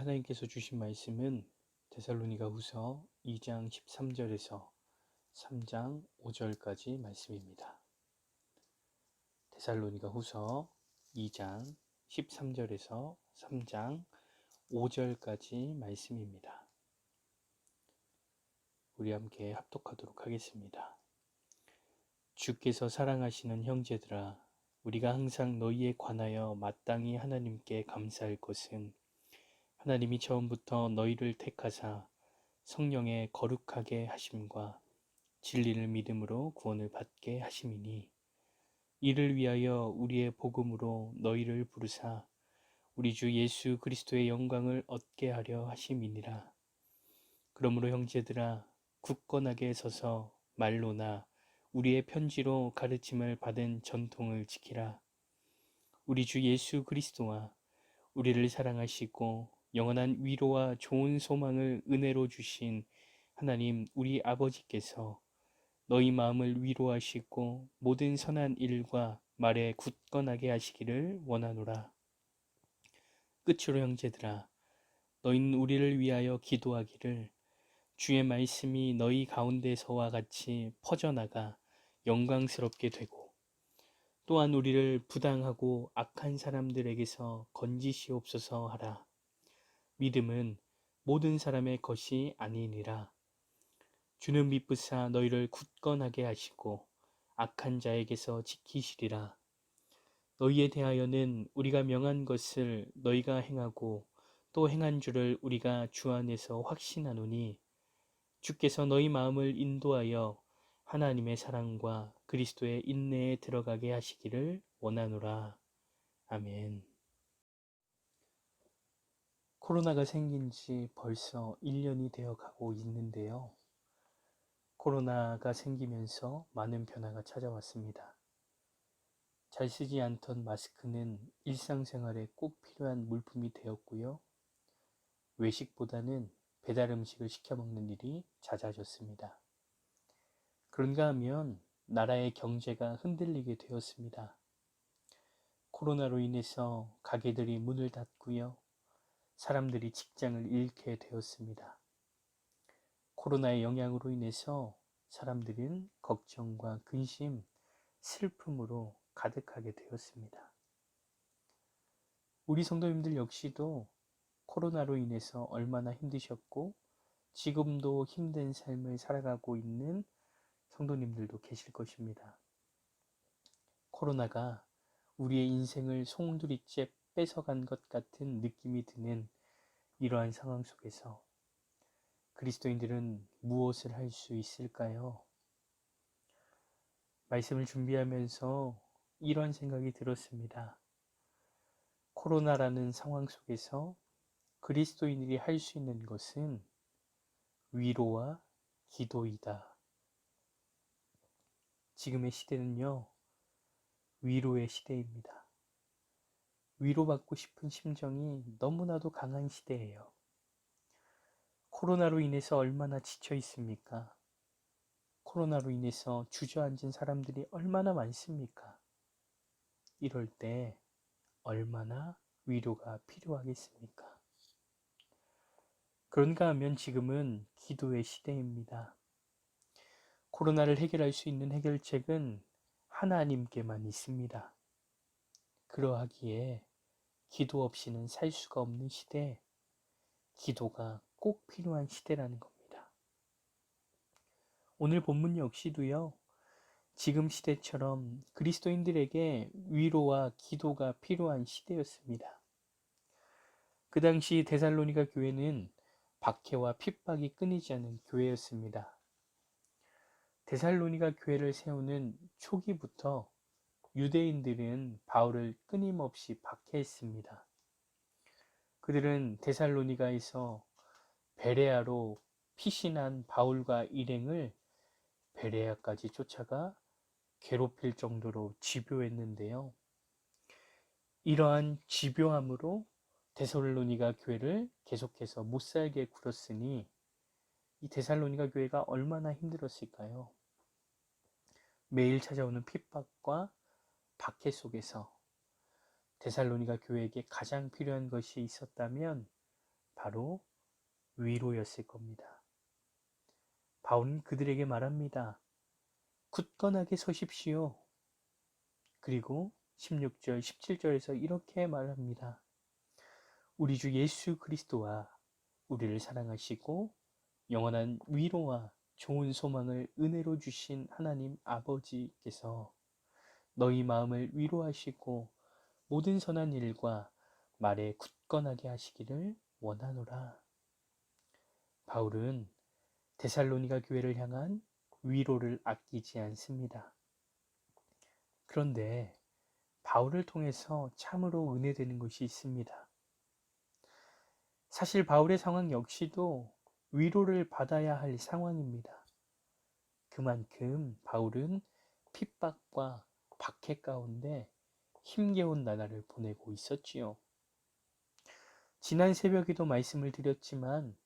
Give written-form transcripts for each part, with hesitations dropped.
하나님께서 주신 말씀은 데살로니가후서 2장 13절에서 3장 5절까지 말씀입니다. 데살로니가후서 2장 13절에서 3장 5절까지 말씀입니다. 우리 함께 합독하도록 하겠습니다. 주께서 사랑하시는 형제들아, 우리가 항상 너희에 관하여 마땅히 하나님께 감사할 것은 하나님이 처음부터 너희를 택하사 성령의 거룩하게 하심과 진리를 믿음으로 구원을 받게 하심이니, 이를 위하여 우리의 복음으로 너희를 부르사 우리 주 예수 그리스도의 영광을 얻게 하려 하심이니라. 그러므로 형제들아, 굳건하게 서서 말로나 우리의 편지로 가르침을 받은 전통을 지키라. 우리 주 예수 그리스도와 우리를 사랑하시고 영원한 위로와 좋은 소망을 은혜로 주신 하나님 우리 아버지께서 너희 마음을 위로하시고 모든 선한 일과 말에 굳건하게 하시기를 원하노라. 끝으로 형제들아, 너희는 우리를 위하여 기도하기를, 주의 말씀이 너희 가운데서와 같이 퍼져나가 영광스럽게 되고, 또한 우리를 부당하고 악한 사람들에게서 건지시옵소서 하라. 믿음은 모든 사람의 것이 아니니라. 주는 미쁘사 너희를 굳건하게 하시고 악한 자에게서 지키시리라. 너희에 대하여는 우리가 명한 것을 너희가 행하고 또 행한 줄을 우리가 주 안에서 확신하노니, 주께서 너희 마음을 인도하여 하나님의 사랑과 그리스도의 인내에 들어가게 하시기를 원하노라. 아멘. 코로나가 생긴 지 벌써 1년이 되어 가고 있는데요. 코로나가 생기면서 많은 변화가 찾아왔습니다. 잘 쓰지 않던 마스크는 일상생활에 꼭 필요한 물품이 되었고요. 외식보다는 배달 음식을 시켜 먹는 일이 잦아졌습니다. 그런가 하면 나라의 경제가 흔들리게 되었습니다. 코로나로 인해서 가게들이 문을 닫고요. 사람들이 직장을 잃게 되었습니다. 코로나의 영향으로 인해서 사람들은 걱정과 근심, 슬픔으로 가득하게 되었습니다. 우리 성도님들 역시도 코로나로 인해서 얼마나 힘드셨고 지금도 힘든 삶을 살아가고 있는 성도님들도 계실 것입니다. 코로나가 우리의 인생을 송두리째 뺏어간 것 같은 느낌이 드는 이러한 상황 속에서 그리스도인들은 무엇을 할 수 있을까요? 말씀을 준비하면서 이런 생각이 들었습니다. 코로나라는 상황 속에서 그리스도인들이 할 수 있는 것은 위로와 기도이다. 지금의 시대는요, 위로의 시대입니다. 위로받고 싶은 심정이 너무나도 강한 시대예요. 코로나로 인해서 얼마나 지쳐 있습니까? 코로나로 인해서 주저앉은 사람들이 얼마나 많습니까? 이럴 때 얼마나 위로가 필요하겠습니까? 그런가 하면 지금은 기도의 시대입니다. 코로나를 해결할 수 있는 해결책은 하나님께만 있습니다. 그러하기에 기도 없이는 살 수가 없는 시대, 기도가 꼭 필요한 시대라는 겁니다. 오늘 본문 역시도요, 지금 시대처럼 그리스도인들에게 위로와 기도가 필요한 시대였습니다. 그 당시 데살로니가 교회는 박해와 핍박이 끊이지 않은 교회였습니다. 데살로니가 교회를 세우는 초기부터 유대인들은 바울을 끊임없이 박해했습니다. 그들은 데살로니가에서 베레아로 피신한 바울과 일행을 베레아까지 쫓아가 괴롭힐 정도로 집요했는데요. 이러한 집요함으로 데살로니가 교회를 계속해서 못살게 굴었으니 이 데살로니가 교회가 얼마나 힘들었을까요? 매일 찾아오는 핍박과 박해 속에서 데살로니가 교회에게 가장 필요한 것이 있었다면 바로 위로였을 겁니다. 바울은 그들에게 말합니다. 굳건하게 서십시오. 그리고 16절, 17절에서 이렇게 말합니다. 우리 주 예수 그리스도와 우리를 사랑하시고 영원한 위로와 좋은 소망을 은혜로 주신 하나님 아버지께서 너희 마음을 위로하시고 모든 선한 일과 말에 굳건하게 하시기를 원하노라. 바울은 데살로니가 교회를 향한 위로를 아끼지 않습니다. 그런데 바울을 통해서 참으로 은혜되는 것이 있습니다. 사실 바울의 상황 역시도 위로를 받아야 할 상황입니다. 그만큼 바울은 핍박과 박해 가운데 힘겨운 나날을 보내고 있었지요. 지난 새벽에도 말씀을 드렸지만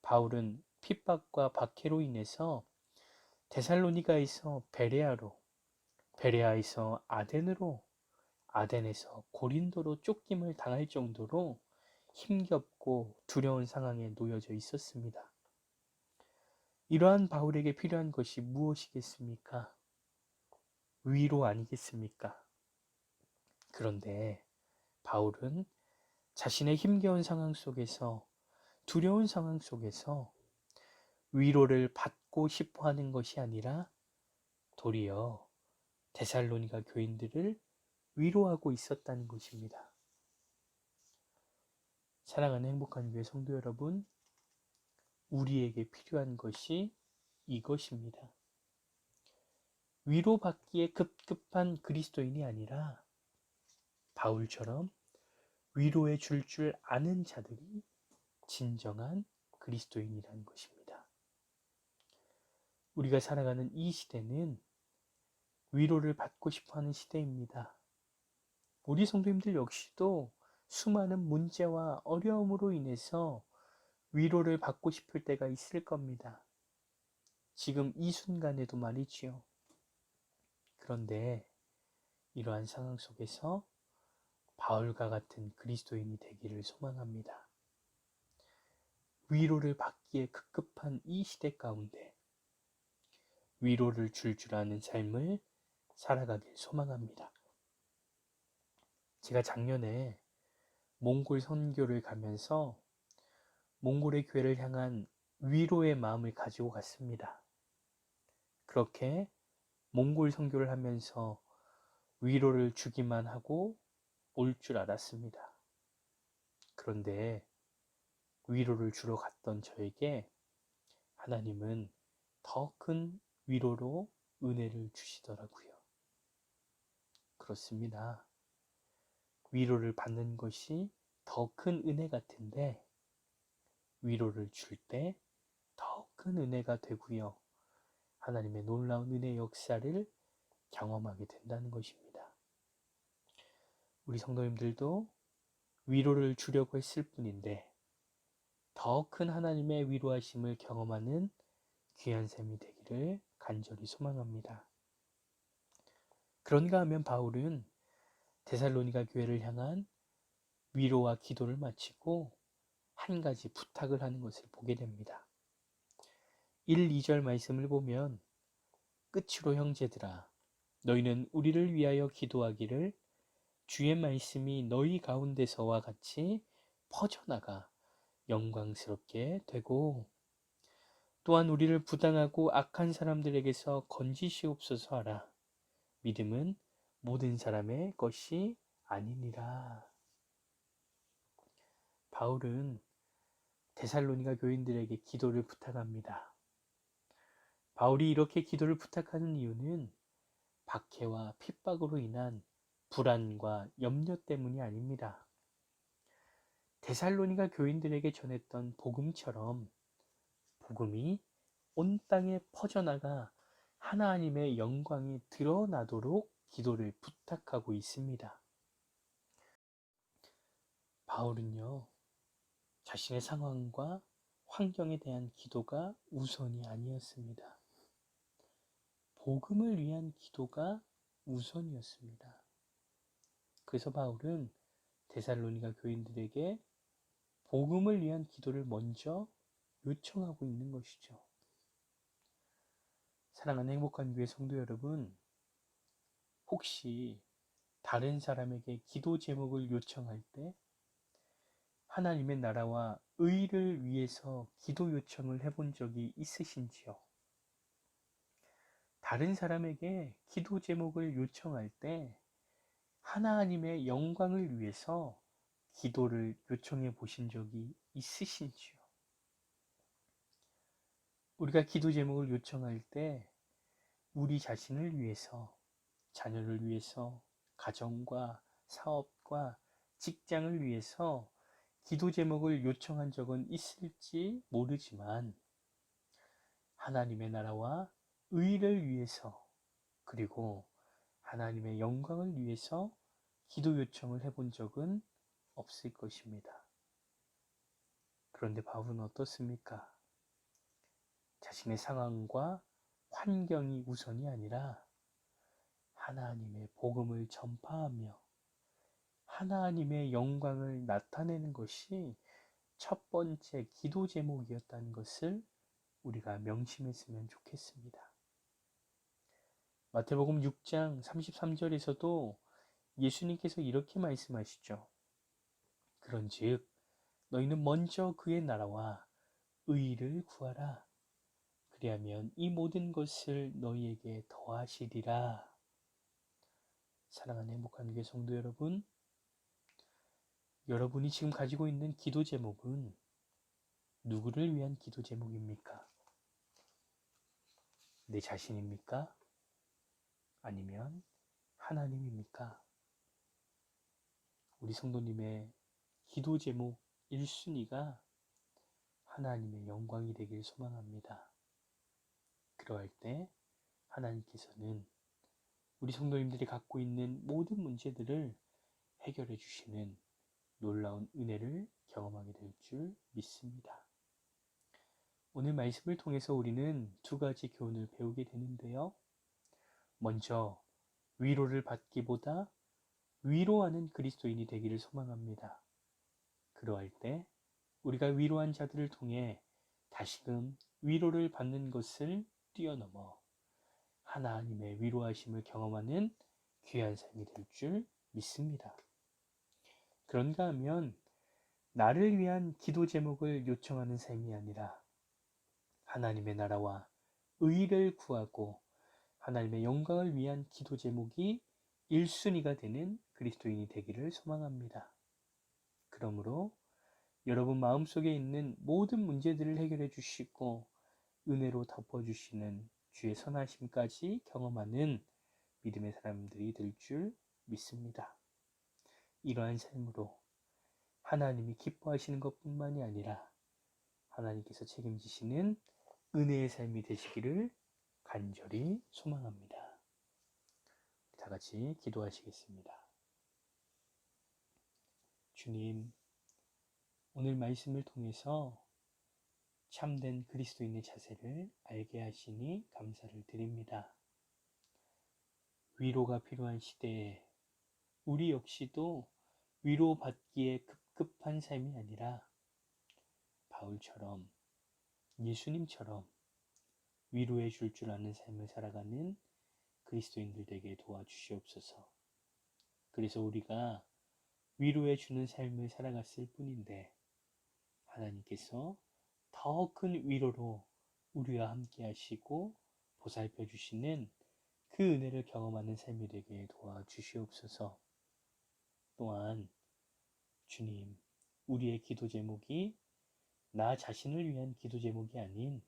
바울은 핍박과 박해로 인해서 데살로니가에서 베레아로, 베레아에서 아덴으로, 아덴에서 고린도로 쫓김을 당할 정도로 힘겹고 두려운 상황에 놓여져 있었습니다. 이러한 바울에게 필요한 것이 무엇이겠습니까? 위로 아니겠습니까? 그런데 바울은 자신의 힘겨운 상황 속에서, 두려운 상황 속에서 위로를 받고 싶어 하는 것이 아니라 도리어 데살로니가 교인들을 위로하고 있었다는 것입니다. 사랑하는 행복한 교회 성도 여러분, 우리에게 필요한 것이 이것입니다. 위로받기에 급급한 그리스도인이 아니라 바울처럼 위로해 줄 아는 자들이 진정한 그리스도인이라는 것입니다. 우리가 살아가는 이 시대는 위로를 받고 싶어하는 시대입니다. 우리 성도님들 역시도 수많은 문제와 어려움으로 인해서 위로를 받고 싶을 때가 있을 겁니다. 지금 이 순간에도 말이지요. 그런데 이러한 상황 속에서 바울과 같은 그리스도인이 되기를 소망합니다. 위로를 받기에 급급한 이 시대 가운데 위로를 줄 아는 삶을 살아가길 소망합니다. 제가 작년에 몽골 선교를 가면서 몽골의 교회를 향한 위로의 마음을 가지고 갔습니다. 그렇게 몽골 선교를 하면서 위로를 주기만 하고 올 줄 알았습니다. 그런데 위로를 주러 갔던 저에게 하나님은 더 큰 위로로 은혜를 주시더라고요. 그렇습니다. 위로를 받는 것이 더 큰 은혜 같은데 위로를 줄 때 더 큰 은혜가 되고요. 하나님의 놀라운 은혜 역사를 경험하게 된다는 것입니다. 우리 성도님들도 위로를 주려고 했을 뿐인데 더 큰 하나님의 위로하심을 경험하는 귀한 셈이 되기를 간절히 소망합니다. 그런가 하면 바울은 데살로니가 교회를 향한 위로와 기도를 마치고 한 가지 부탁을 하는 것을 보게 됩니다. 1, 2절 말씀을 보면 끝으로 형제들아 너희는 우리를 위하여 기도하기를 주의 말씀이 너희 가운데서와 같이 퍼져나가 영광스럽게 되고 또한 우리를 부당하고 악한 사람들에게서 건지시옵소서 하라. 믿음은 모든 사람의 것이 아니니라. 바울은 데살로니가 교인들에게 기도를 부탁합니다. 바울이 이렇게 기도를 부탁하는 이유는 박해와 핍박으로 인한 불안과 염려 때문이 아닙니다. 데살로니가 교인들에게 전했던 복음처럼 복음이 온 땅에 퍼져나가 하나님의 영광이 드러나도록 기도를 부탁하고 있습니다. 바울은요, 자신의 상황과 환경에 대한 기도가 우선이 아니었습니다. 복음을 위한 기도가 우선이었습니다. 그래서 바울은 데살로니가 교인들에게 복음을 위한 기도를 먼저 요청하고 있는 것이죠. 사랑하는 행복한 교회 성도 여러분, 혹시 다른 사람에게 기도 제목을 요청할 때 하나님의 나라와 의를 위해서 기도 요청을 해본 적이 있으신지요? 다른 사람에게 기도 제목을 요청할 때 하나님의 영광을 위해서 기도를 요청해 보신 적이 있으신지요? 우리가 기도 제목을 요청할 때 우리 자신을 위해서, 자녀를 위해서, 가정과 사업과 직장을 위해서 기도 제목을 요청한 적은 있을지 모르지만 하나님의 나라와 의를 위해서, 그리고 하나님의 영광을 위해서 기도 요청을 해본 적은 없을 것입니다. 그런데 바울은 어떻습니까? 자신의 상황과 환경이 우선이 아니라 하나님의 복음을 전파하며 하나님의 영광을 나타내는 것이 첫 번째 기도 제목이었다는 것을 우리가 명심했으면 좋겠습니다. 마태복음 6장 33절에서도 예수님께서 이렇게 말씀하시죠. 그런즉 너희는 먼저 그의 나라와 의를 구하라. 그리하면 이 모든 것을 너희에게 더하시리라. 사랑하는 행복한 교회 성도 여러분, 여러분이 지금 가지고 있는 기도 제목은 누구를 위한 기도 제목입니까? 내 자신입니까? 아니면 하나님입니까? 우리 성도님의 기도 제목 1순위가 하나님의 영광이 되길 소망합니다. 그러할 때 하나님께서는 우리 성도님들이 갖고 있는 모든 문제들을 해결해 주시는 놀라운 은혜를 경험하게 될 줄 믿습니다. 오늘 말씀을 통해서 우리는 두 가지 교훈을 배우게 되는데요. 먼저 위로를 받기보다 위로하는 그리스도인이 되기를 소망합니다. 그러할 때 우리가 위로한 자들을 통해 다시금 위로를 받는 것을 뛰어넘어 하나님의 위로하심을 경험하는 귀한 삶이 될 줄 믿습니다. 그런가 하면 나를 위한 기도 제목을 요청하는 삶이 아니라 하나님의 나라와 의를 구하고 하나님의 영광을 위한 기도 제목이 1순위가 되는 그리스도인이 되기를 소망합니다. 그러므로 여러분 마음속에 있는 모든 문제들을 해결해 주시고 은혜로 덮어주시는 주의 선하심까지 경험하는 믿음의 사람들이 될 줄 믿습니다. 이러한 삶으로 하나님이 기뻐하시는 것뿐만이 아니라 하나님께서 책임지시는 은혜의 삶이 되시기를 간절히 소망합니다. 다 같이 기도하시겠습니다. 주님, 오늘 말씀을 통해서 참된 그리스도인의 자세를 알게 하시니 감사를 드립니다. 위로가 필요한 시대에 우리 역시도 위로받기에 급급한 삶이 아니라 바울처럼, 예수님처럼 위로해 줄 줄 아는 삶을 살아가는 그리스도인들 되게 도와주시옵소서. 그래서 우리가 위로해 주는 삶을 살아갔을 뿐인데 하나님께서 더 큰 위로로 우리와 함께 하시고 보살펴 주시는 그 은혜를 경험하는 삶이 되게 도와주시옵소서. 또한 주님, 우리의 기도 제목이 나 자신을 위한 기도 제목이 아닌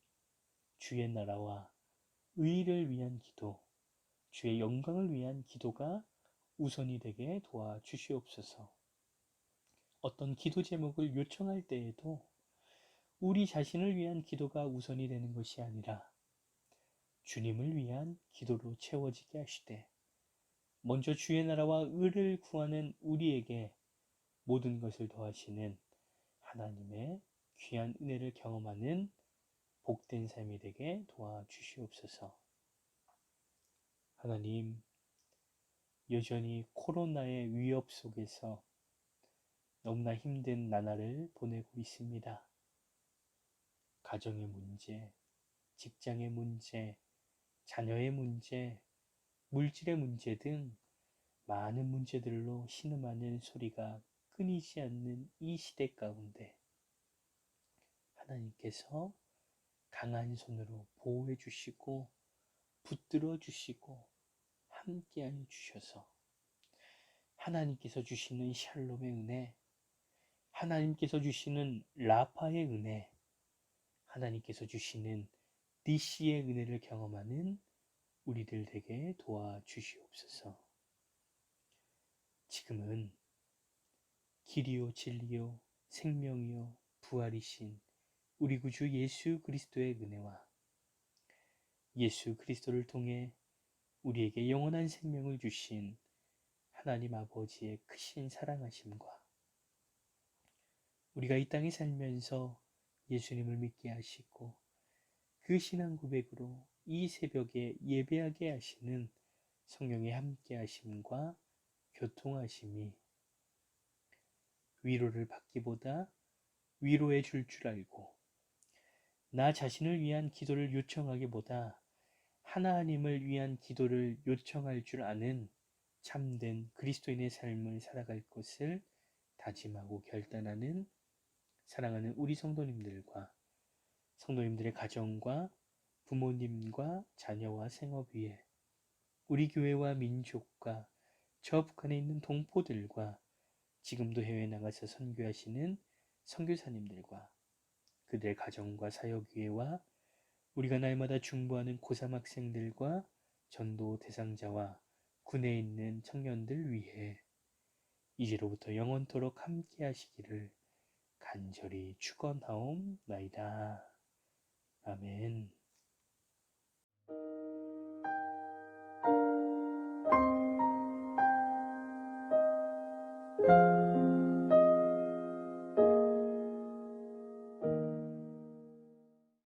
주의 나라와 의를 위한 기도, 주의 영광을 위한 기도가 우선이 되게 도와주시옵소서. 어떤 기도 제목을 요청할 때에도 우리 자신을 위한 기도가 우선이 되는 것이 아니라 주님을 위한 기도로 채워지게 하시되 먼저 주의 나라와 의를 구하는 우리에게 모든 것을 더하시는 하나님의 귀한 은혜를 경험하는 복된 삶이 되게 도와주시옵소서. 하나님, 여전히 코로나의 위협 속에서 너무나 힘든 나날을 보내고 있습니다. 가정의 문제, 직장의 문제, 자녀의 문제, 물질의 문제 등 많은 문제들로 신음하는 소리가 끊이지 않는 이 시대 가운데 하나님께서 강한 손으로 보호해 주시고 붙들어 주시고 함께하여 주셔서 하나님께서 주시는 샬롬의 은혜, 하나님께서 주시는 라파의 은혜, 하나님께서 주시는 니시의 은혜를 경험하는 우리들 되게 도와주시옵소서. 지금은 길이요 진리요 생명이요 부활이신 우리 구주 예수 그리스도의 은혜와 예수 그리스도를 통해 우리에게 영원한 생명을 주신 하나님 아버지의 크신 사랑하심과 우리가 이 땅에 살면서 예수님을 믿게 하시고 그 신앙 고백으로 이 새벽에 예배하게 하시는 성령의 함께 하심과 교통하심이 위로를 받기보다 위로해 줄 알고 나 자신을 위한 기도를 요청하기보다 하나님을 위한 기도를 요청할 줄 아는 참된 그리스도인의 삶을 살아갈 것을 다짐하고 결단하는 사랑하는 우리 성도님들과 성도님들의 가정과 부모님과 자녀와 생업 위에 우리 교회와 민족과 저 북한에 있는 동포들과 지금도 해외에 나가서 선교하시는 선교사님들과 그들의 가정과 사역위에와 우리가 날마다 중보하는 고3 학생들과 전도 대상자와 군에 있는 청년들 위해 이제로부터 영원토록 함께 하시기를 간절히 축원하옵나이다. 아멘.